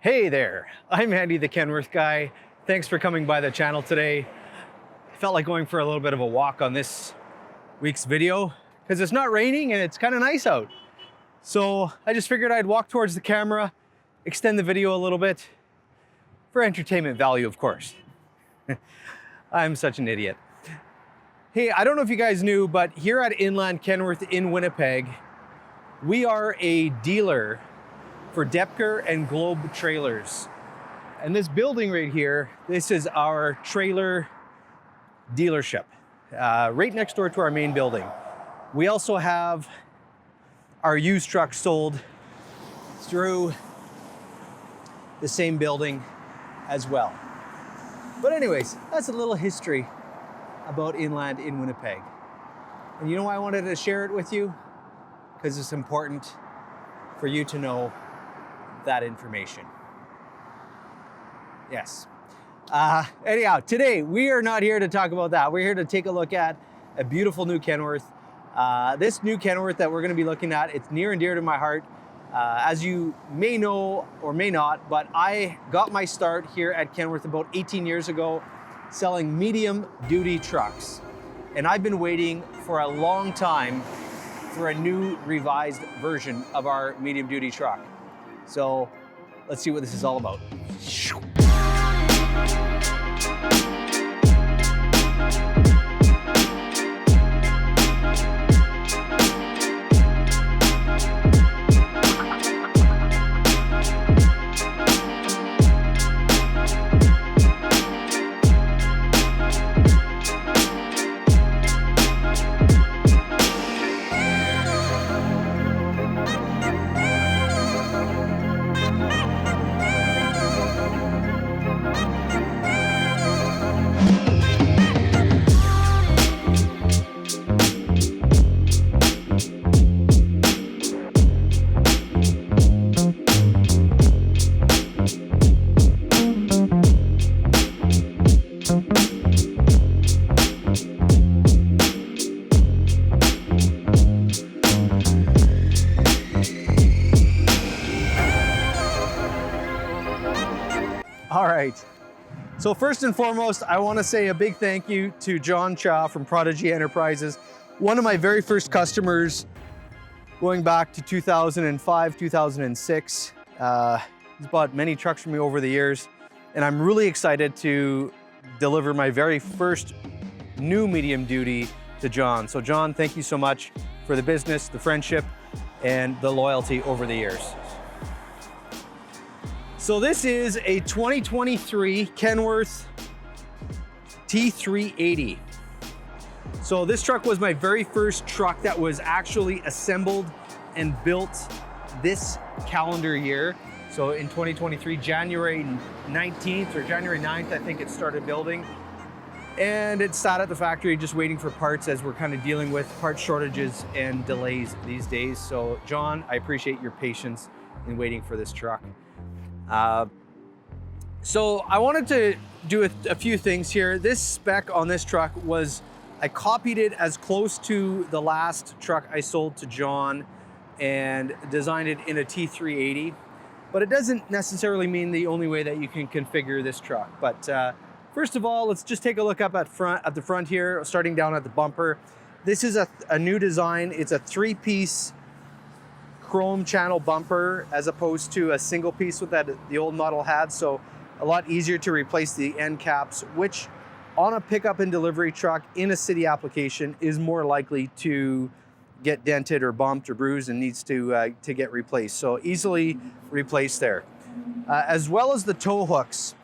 Hey there, I'm Andy the Kenworth Guy. Thanks for coming by the channel today. I felt like going for a little bit of a walk on this week's video because it's not raining and it's kind of nice out. So I just figured I'd walk towards the camera, extend the video a little bit for entertainment value, of course. I'm such an idiot. Hey, I don't know if you guys knew, but here at Inland Kenworth in Winnipeg, we are a dealer for Depker and Globe trailers. And this building right here, this is our trailer dealership, right next door to our main building. We also have our used trucks sold through the same building as well. But anyways, that's a little history about Inland in Winnipeg. And you know why I wanted to share it with you? Because it's important for you to know that information. Yes. Anyhow, today we are not here to talk about that. We're here to take a look at a beautiful new Kenworth. This new Kenworth that we're going to be looking at, it's near and dear to my heart. As you may know or may not, but I got my start here at Kenworth about 18 years ago selling medium duty trucks. And I've been waiting for a long time for a new revised version of our medium duty truck. So let's see what this is all about. All right, so first and foremost, I want to say a big thank you to John Cha from Prodigy Enterprises, one of my very first customers going back to 2005, 2006. He's bought many trucks from me over the years, and I'm really excited to deliver my very first new medium duty to John. So John, thank you so much for the business, the friendship, and the loyalty over the years. So this is a 2023 Kenworth T380. So this truck was my very first truck that was actually assembled and built this calendar year. So in 2023, January 19th or January 9th, I think it started building. And it sat at the factory just waiting for parts as we're kind of dealing with part shortages and delays these days. So John, I appreciate your patience in waiting for this truck. So I wanted to do a few things here. This spec on this truck was, I copied it as close to the last truck I sold to John and designed it in a T380, but it doesn't necessarily mean the only way that you can configure this truck. But first of all, let's just take a look up at the front here, starting down at the bumper. This is a new design. It's a 3-piece chrome channel bumper as opposed to a single piece with that the old model had, so a lot easier to replace the end caps, which on a pickup and delivery truck in a city application is more likely to get dented or bumped or bruised and needs to get replaced. So easily replaced there. As well as the tow hooks.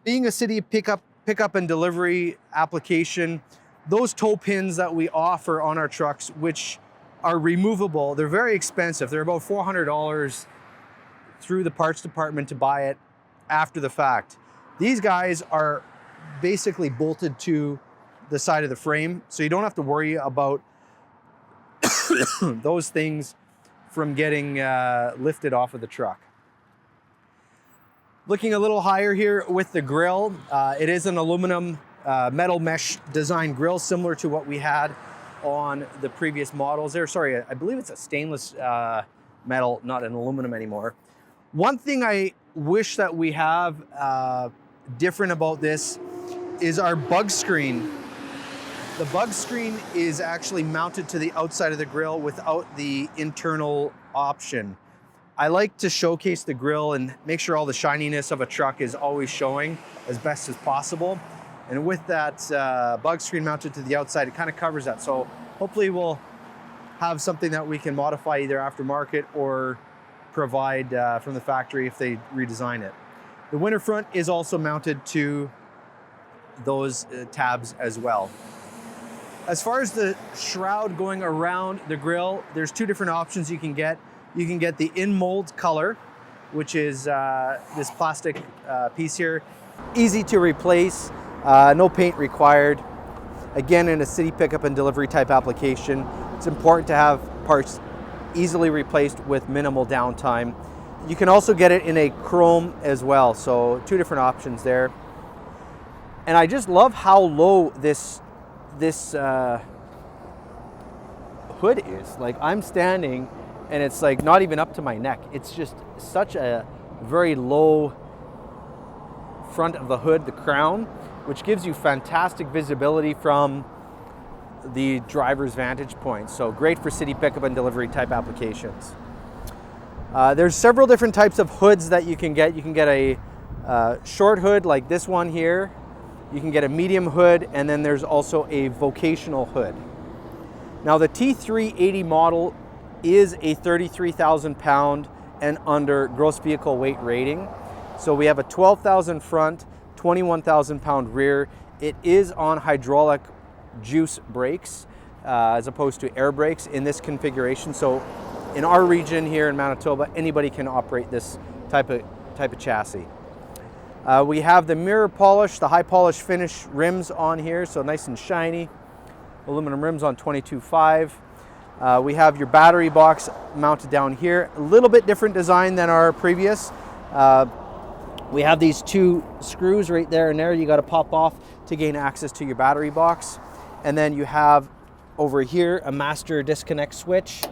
Being a city pickup and delivery application, those tow pins that we offer on our trucks, which are removable, they're very expensive. They're about $400 through the parts department to buy it after the fact. These guys are basically bolted to the side of the frame, so you don't have to worry about those things from getting lifted off of the truck. Looking a little higher here with the grille, it is an aluminum metal mesh design grille, similar to what we had on the previous models there. Sorry, I believe it's a stainless metal, not an aluminum anymore. One thing I wish that we have different about this is our bug screen. The bug screen is actually mounted to the outside of the grille without the internal option. I like to showcase the grille and make sure all the shininess of a truck is always showing as best as possible. And with that bug screen mounted to the outside, it kind of covers that. So hopefully we'll have something that we can modify either aftermarket or provide from the factory if they redesign it. The winter front is also mounted to those tabs as well. As far as the shroud going around the grille, there's two different options you can get. You can get the in mold color, which is this plastic piece here. Easy to replace, no paint required. Again, in a city pickup and delivery type application, it's important to have parts easily replaced with minimal downtime. You can also get it in a chrome as well, so two different options there. And I just love how low this hood is. Like, I'm standing and it's like not even up to my neck. It's just such a very low front of the hood, the crown, which gives you fantastic visibility from the driver's vantage point. So great for city pickup and delivery type applications. There's several different types of hoods that you can get. You can get a short hood like this one here. You can get a medium hood, and then there's also a vocational hood. Now the T380 model is a 33,000 pound and under gross vehicle weight rating. So we have a 12,000 front, 21,000 pound rear. It is on hydraulic juice brakes as opposed to air brakes in this configuration. So in our region here in Manitoba, anybody can operate this type of chassis. We have the mirror polish, the high polish finish rims on here, so nice and shiny. Aluminum rims on 22.5. We have your battery box mounted down here. A little bit different design than our previous. We have these two screws right there and there you got to pop off to gain access to your battery box. And then you have over here a master disconnect switch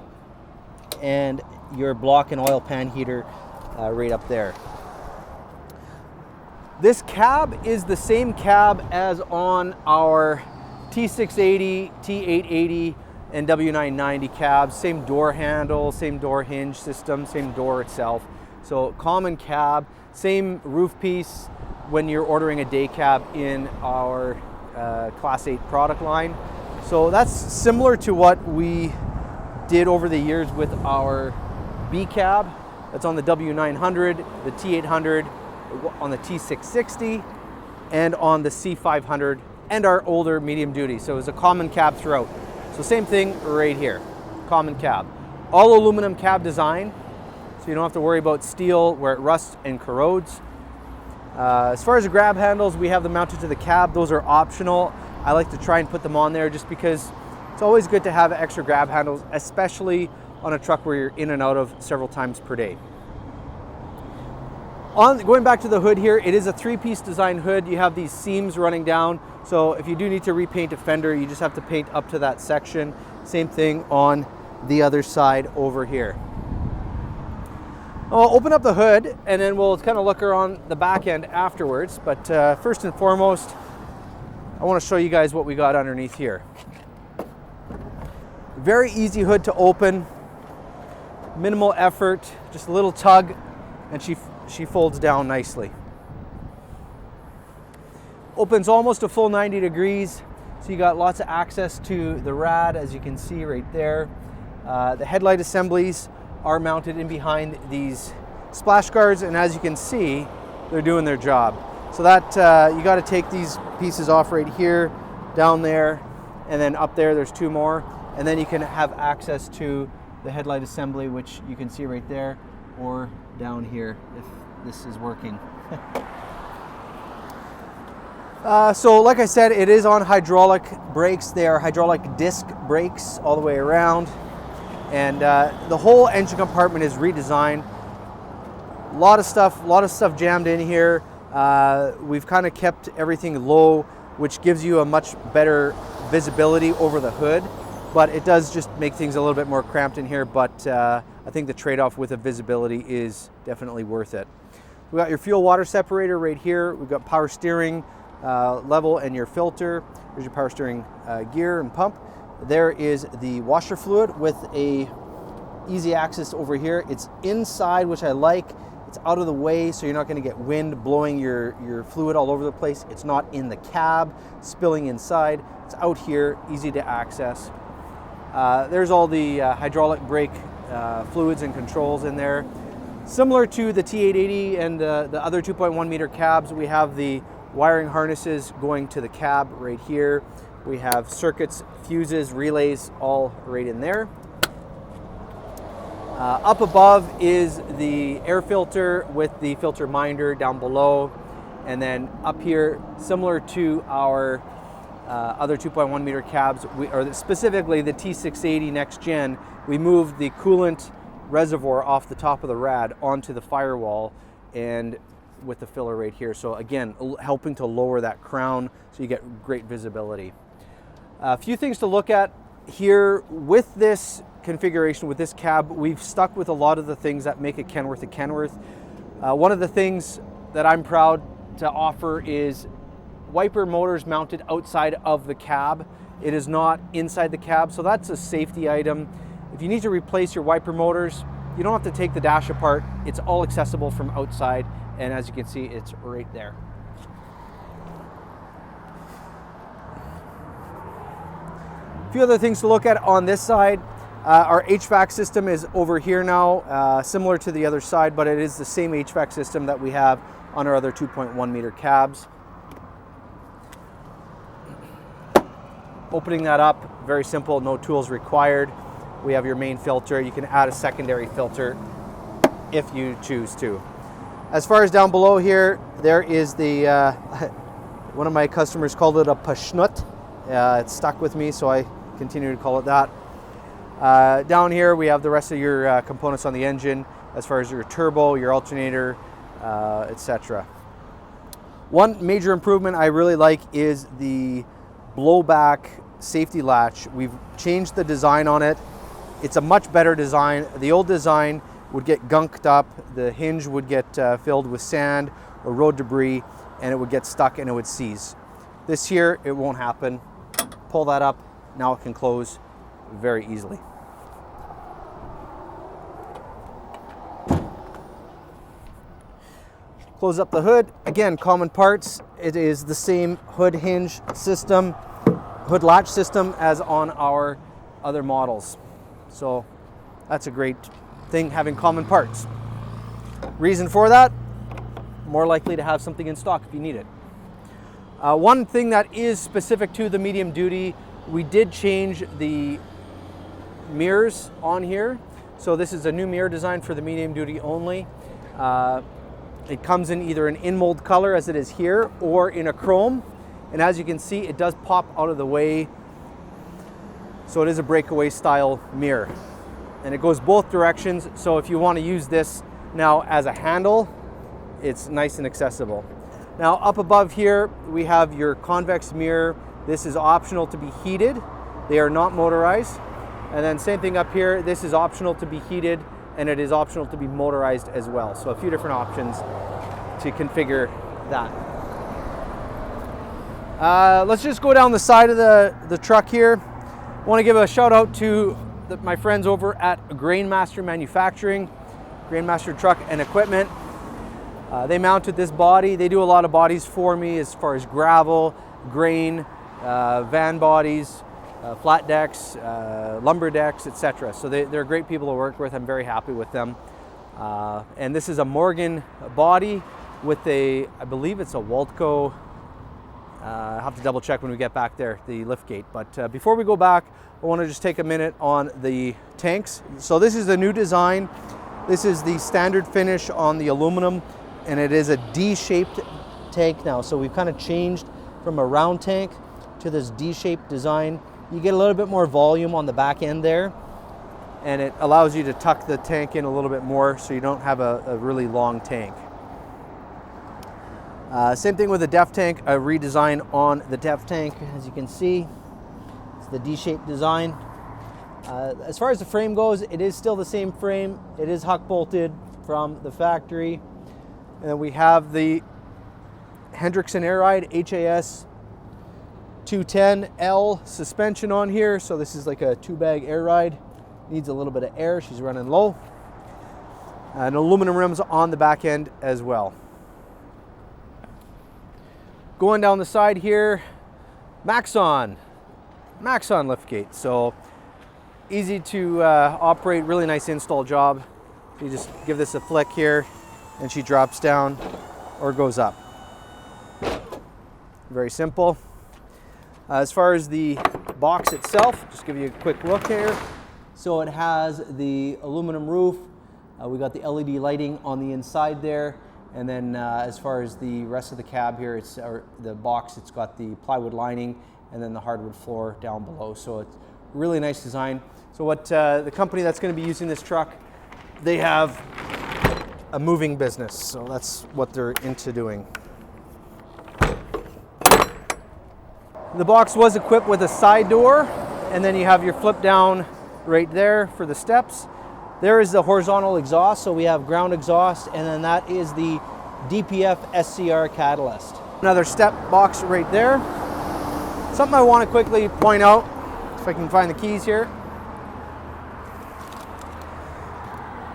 and your block and oil pan heater right up there. This cab is the same cab as on our T680, T880, and W990 cabs. Same door handle, same door hinge system, same door itself. So common cab, same roof piece when you're ordering a day cab in our Class 8 product line. So that's similar to what we did over the years with our B cab. That's on the W900, the T800, on the T660, and on the C500, and our older medium duty. So it was a common cab throughout. So same thing right here, common cab. All aluminum cab design, so you don't have to worry about steel where it rusts and corrodes. As far as the grab handles, we have them mounted to the cab. Those are optional. I like to try and put them on there just because it's always good to have extra grab handles, especially on a truck where you're in and out of several times per day. Going back to the hood here, it is a three-piece design hood. You have these seams running down, so if you do need to repaint a fender, you just have to paint up to that section. Same thing on the other side over here. I'll open up the hood and then we'll kind of look around the back end afterwards, but first and foremost, I want to show you guys what we got underneath here. Very easy hood to open, minimal effort, just a little tug, and she folds down nicely. Opens almost a full 90 degrees, so you got lots of access to the rad, as you can see right there. The headlight assemblies are mounted in behind these splash guards, and as you can see, they're doing their job. So that you got to take these pieces off right here, down there, and then up there there's two more, and then you can have access to the headlight assembly, which you can see right there, or down here if this is working. So like I said, it is on hydraulic brakes. They are hydraulic disc brakes all the way around, and the whole engine compartment is redesigned. A lot of stuff jammed in here. We've kind of kept everything low, which gives you a much better visibility over the hood, but it does just make things a little bit more cramped in here, but I think the trade-off with the visibility is definitely worth it. We got your fuel water separator right here. We've got power steering level and your filter. There's your power steering gear and pump. There is the washer fluid with a easy access over here. It's inside, which I like. It's out of the way, so you're not going to get wind blowing your fluid all over the place. It's not in the cab, spilling inside. It's out here, easy to access. There's all the hydraulic brake fluids and controls in there. Similar to the T380 and the other 2.1 meter cabs, we have the wiring harnesses going to the cab right here. We have circuits, fuses, relays, all right in there. Up above is the air filter with the filter minder down below. And then up here, similar to our other 2.1 meter cabs, or specifically the T680 next gen, we moved the coolant reservoir off the top of the rad onto the firewall and with the filler right here. So again, helping to lower that crown so you get great visibility. A few things to look at here with this configuration, with this cab. We've stuck with a lot of the things that make a Kenworth a Kenworth. One of the things that I'm proud to offer is wiper motors mounted outside of the cab. It is not inside the cab, so that's a safety item. If you need to replace your wiper motors, you don't have to take the dash apart. It's all accessible from outside, and as you can see, it's right there. A few other things to look at on this side. Our HVAC system is over here now, similar to the other side, but it is the same HVAC system that we have on our other 2.1 meter cabs. Opening that up, very simple, no tools required. We have your main filter. You can add a secondary filter if you choose to. As far as down below here, there is the, one of my customers called it a pashnut. It's stuck with me, so I continue to call it that. Down here we have the rest of your components on the engine, as far as your turbo, your alternator, etc. One major improvement I really like is the blowback safety latch. We've changed the design on it. It's a much better design. The old design would get gunked up, the hinge would get filled with sand or road debris, and it would get stuck and it would seize. This here, it won't happen. Pull that up, now it can close very easily. Close up the hood. Again, common parts. It is the same hood hinge system, hood latch system as on our other models. So that's a great thing, having common parts. Reason for that, more likely to have something in stock if you need it. One thing that is specific to the medium duty, we did change the mirrors on here. So this is a new mirror design for the medium duty only. It comes in either an in-mold color as it is here, or in a chrome. And as you can see, it does pop out of the way. So it is a breakaway style mirror. And it goes both directions. So if you want to use this now as a handle, it's nice and accessible. Now up above here, we have your convex mirror. This is optional to be heated. They are not motorized. And then same thing up here, this is optional to be heated, and it is optional to be motorized as well. So a few different options to configure that. Let's just go down the side of the truck here. I want to give a shout out to my friends over at Grainmaster Manufacturing, Grainmaster Truck and Equipment. They mounted this body. They do a lot of bodies for me as far as gravel, grain, van bodies, flat decks, lumber decks, etc. So they're great people to work with. I'm very happy with them. And this is a Morgan body with a, I believe it's a Waltco. I'll have to double check when we get back there, the lift gate. But before we go back, I want to just take a minute on the tanks. So this is the new design. This is the standard finish on the aluminum, and it is a D-shaped tank now. So we've kind of changed from a round tank to this D-shaped design. You get a little bit more volume on the back end there, and it allows you to tuck the tank in a little bit more so you don't have a really long tank. Same thing with the def tank, a redesign on the def tank. As you can see, it's the D-shaped design. As far as the frame goes, it is still the same frame. It is huck bolted from the factory. And then we have the Hendrickson Air Ride HAS 210L suspension on here. So this is like a 2-bag air ride. Needs a little bit of air, she's running low. And aluminum rims on the back end as well. Going down the side here, Maxon liftgate. So easy to operate, really nice install job. You just give this a flick here and she drops down or goes up. Very simple. As far as the box itself, just give you a quick look here. So it has the aluminum roof. We got the LED lighting on the inside there. And then as far as the rest of the cab here, it's the box, it's got the plywood lining and then the hardwood floor down below. So it's really nice design. So what the company that's going to be using this truck, they have a moving business. So that's what they're into doing. The box was equipped with a side door, and then you have your flip down right there for the steps. There is the horizontal exhaust, so we have ground exhaust, and then that is the DPF SCR catalyst. Another step box right there. Something I want to quickly point out, if I can find the keys here.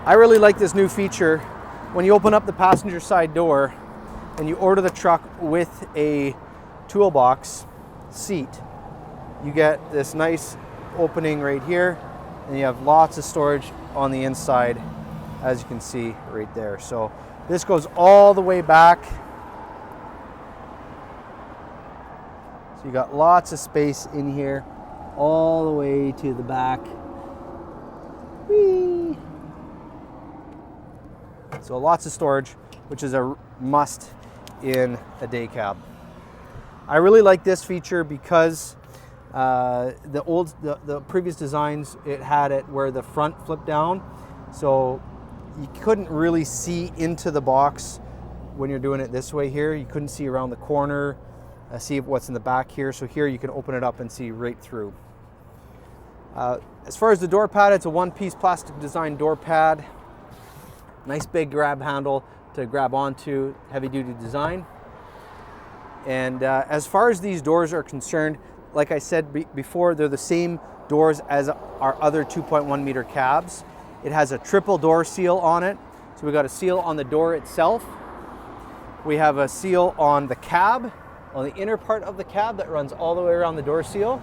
I really like this new feature. When you open up the passenger side door and you order the truck with a toolbox seat, you get this nice opening right here, and you have lots of storage on the inside, as you can see right there. So this goes all the way back. So you got lots of space in here, all the way to the back. Whee! So lots of storage, which is a must in a day cab. I really like this feature because the previous designs, it had it where the front flipped down, so you couldn't really see into the box when you're doing it this way here. You couldn't see around the corner, see what's in the back here. So here you can open it up and see right through. As far as the door pad, it's a one-piece plastic design door pad. Nice big grab handle to grab onto, heavy-duty design. And as far as these doors are concerned, like I said before, they're the same doors as our other 2.1 meter cabs. It has a triple door seal on it. So we got a seal on the door itself. We have a seal on the cab, on the inner part of the cab that runs all the way around the door seal.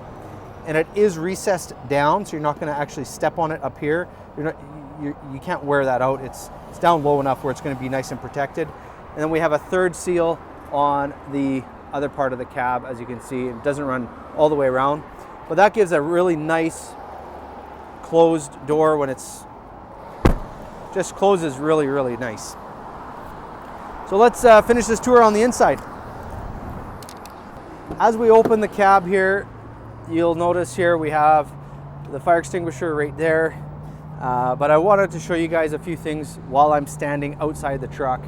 And it is recessed down, so you're not going to actually step on it up here. You can't wear that out. It's down low enough where it's going to be nice and protected. And then we have a third seal on the other part of the cab. As you can see, it doesn't run all the way around, but that gives a really nice closed door when it's just closes really, really nice. So let's finish this tour on the inside. As we open the cab here, you'll notice here we have the fire extinguisher right there, but I wanted to show you guys a few things while I'm standing outside the truck.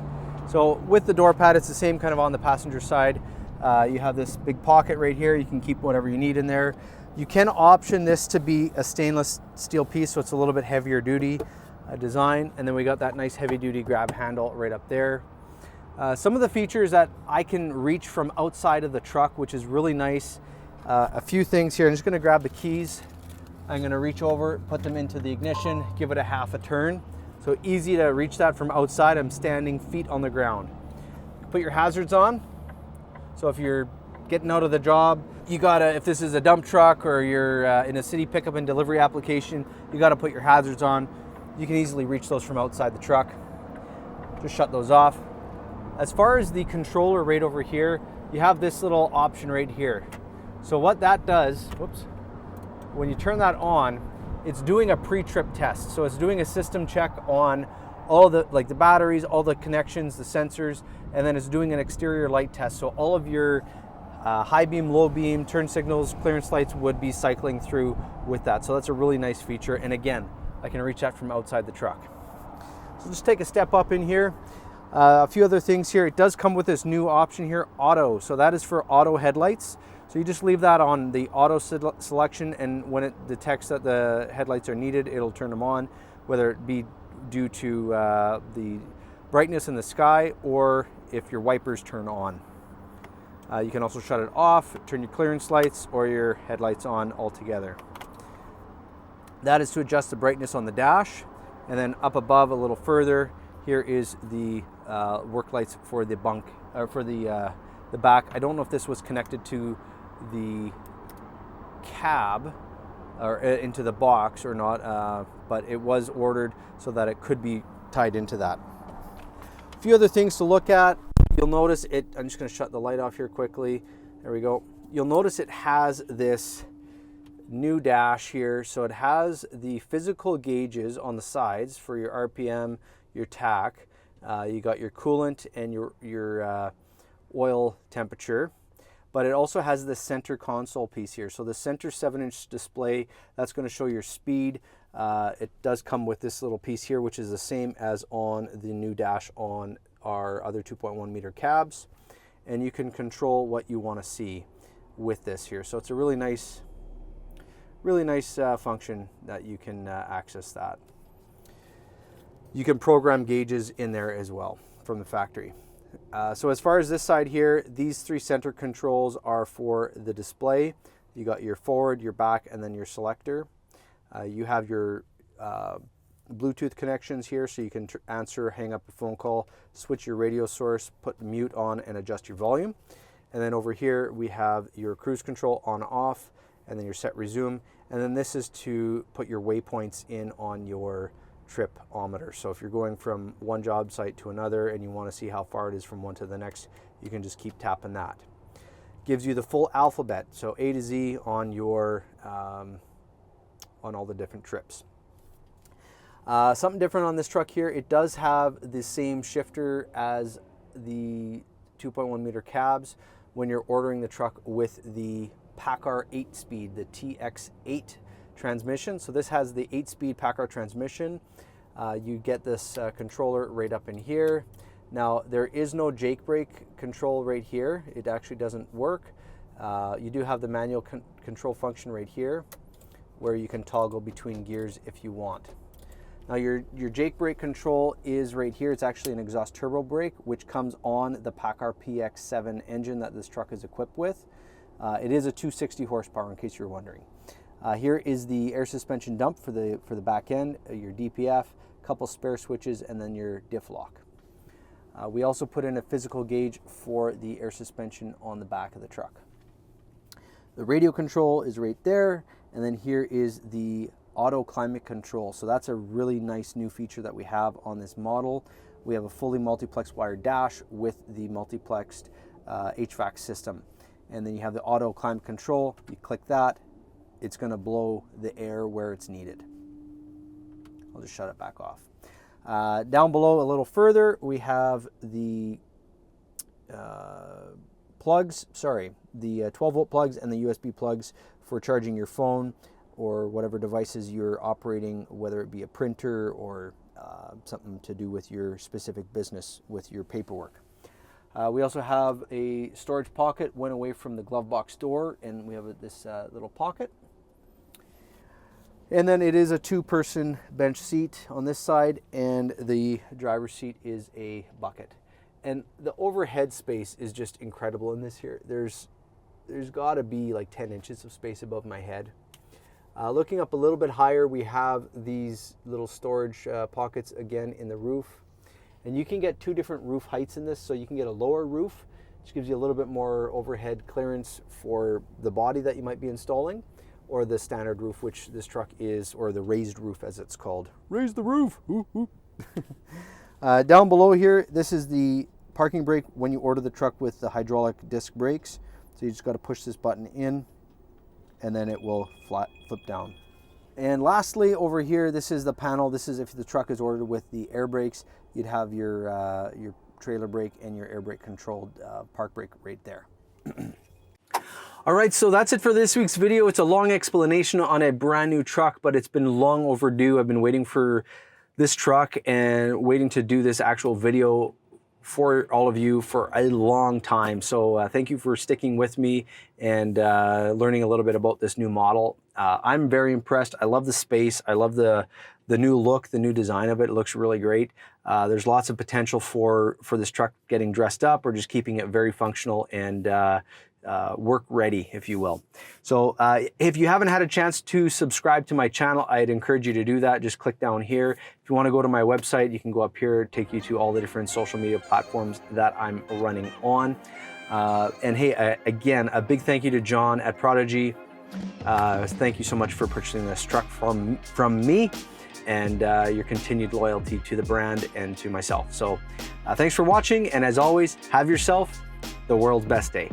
So with the door pad, it's the same kind of on the passenger side. You have this big pocket right here. You can keep whatever you need in there. You can option this to be a stainless steel piece, so it's a little bit heavier duty design. And then we got that nice heavy duty grab handle right up there. Some of the features that I can reach from outside of the truck, which is really nice. A few things here. I'm just gonna grab the keys. I'm gonna reach over, put them into the ignition, give it a half a turn. So easy to reach that from outside. I'm standing feet on the ground. Put your hazards on. So if you're getting out of the job, you gotta, if this is a dump truck or you're in a city pickup and delivery application, you gotta put your hazards on. You can easily reach those from outside the truck. Just shut those off. As far as the controller right over here, you have this little option right here. So what that does, whoops, when you turn that on, it's doing a pre-trip test. So it's doing a system check on all the, like the batteries, all the connections, the sensors, and then it's doing an exterior light test. So all of your high beam, low beam, turn signals, clearance lights would be cycling through with that. So that's a really nice feature. And again, I can reach that from outside the truck. So just take a step up in here. A few other things here. It does come with this new option here, auto. So that is for auto headlights. So you just leave that on the auto selection, and when it detects that the headlights are needed, it'll turn them on, whether it be due to the brightness in the sky, or if your wipers turn on. You can also shut it off, turn your clearance lights or your headlights on altogether. That is to adjust the brightness on the dash. And then up above a little further, here is the work lights for the bunk, or for the back. I don't know if this was connected to the cab or into the box or not, but it was ordered so that it could be tied into that. A few other things to look at. You'll notice it, I'm just going to shut the light off here quickly. There we go. You'll notice it has this new dash here. So it has the physical gauges on the sides for your RPM, your tach. You got your coolant and your oil temperature. But it also has the center console piece here. So the center 7-inch display, that's going to show your speed. It does come with this little piece here, which is the same as on the new dash on our other 2.1 meter cabs. And you can control what you want to see with this here. So it's a really nice function that you can access that. You can program gauges in there as well from the factory. So as far as this side here, these 3 center controls are for the display. You got your forward, your back, and then your selector. You have your Bluetooth connections here, so you can answer, hang up a phone call, switch your radio source, put mute on, and adjust your volume. And then over here we have your cruise control on off, and then your set resume. And then this is to put your waypoints in on your trip-ometer. So if you're going from one job site to another and you want to see how far it is from one to the next, you can just keep tapping that. Gives you the full alphabet, so A to Z on your on all the different trips. Something different on this truck here, it does have the same shifter as the 2.1 meter cabs when you're ordering the truck with the PACCAR 8-speed, the TX8 transmission. So this has the 8-speed PACCAR transmission. You get this controller right up in here. Now there is no Jake brake control right here. It actually doesn't work. You do have the manual control function right here where you can toggle between gears if you want. Now your Jake brake control is right here. It's actually an exhaust turbo brake, which comes on the PACCAR PX7 engine that this truck is equipped with. It is a 260 horsepower in case you're wondering. Here is the air suspension dump for the back end, your DPF, couple spare switches, and then your diff lock. We also put in a physical gauge for the air suspension on the back of the truck. The radio control is right there, and then here is the auto climate control. So that's a really nice new feature that we have on this model. We have a fully multiplex wired dash with the multiplexed Hvac system. And then you have the auto climate control. You click that, it's going to blow the air where it's needed. I'll just shut it back off. Down below a little further, we have the plugs, the 12-volt plugs and the USB plugs for charging your phone or whatever devices you're operating, whether it be a printer or something to do with your specific business with your paperwork. We also have a storage pocket, went away from the glove box door, and we have this little pocket. And then it is a 2-person bench seat on this side, and the driver's seat is a bucket. And the overhead space is just incredible in this here. There's got to be like 10 inches of space above my head. Looking up a little bit higher, we have these little storage pockets again in the roof. And you can get 2 different roof heights in this, so you can get a lower roof, which gives you a little bit more overhead clearance for the body that you might be installing, or the standard roof, which this truck is, or the raised roof as it's called. Raise the roof! Down below here, this is the parking brake when you order the truck with the hydraulic disc brakes. So you just got to push this button in, and then it will flip down. And lastly, over here, this is the panel. This is if the truck is ordered with the air brakes, you'd have your trailer brake and your air brake controlled park brake right there. All right, so that's it for this week's video. It's a long explanation on a brand new truck, but it's been long overdue. I've been waiting for this truck and waiting to do this actual video for all of you for a long time. So thank you for sticking with me and learning a little bit about this new model. I'm very impressed. I love the space. I love the the new look, the new design of it. It looks really great. There's lots of potential for this truck getting dressed up or just keeping it very functional and work ready, if you will. So if you haven't had a chance to subscribe to my channel, I'd encourage you to do that. Just click down here. If you want to go to my website, you can go up here, take you to all the different social media platforms that I'm running on. And hey, again, a big thank you to John at Prodigy. Thank you so much for purchasing this truck from me, and your continued loyalty to the brand and to myself. So thanks for watching, and as always, have yourself the world's best day.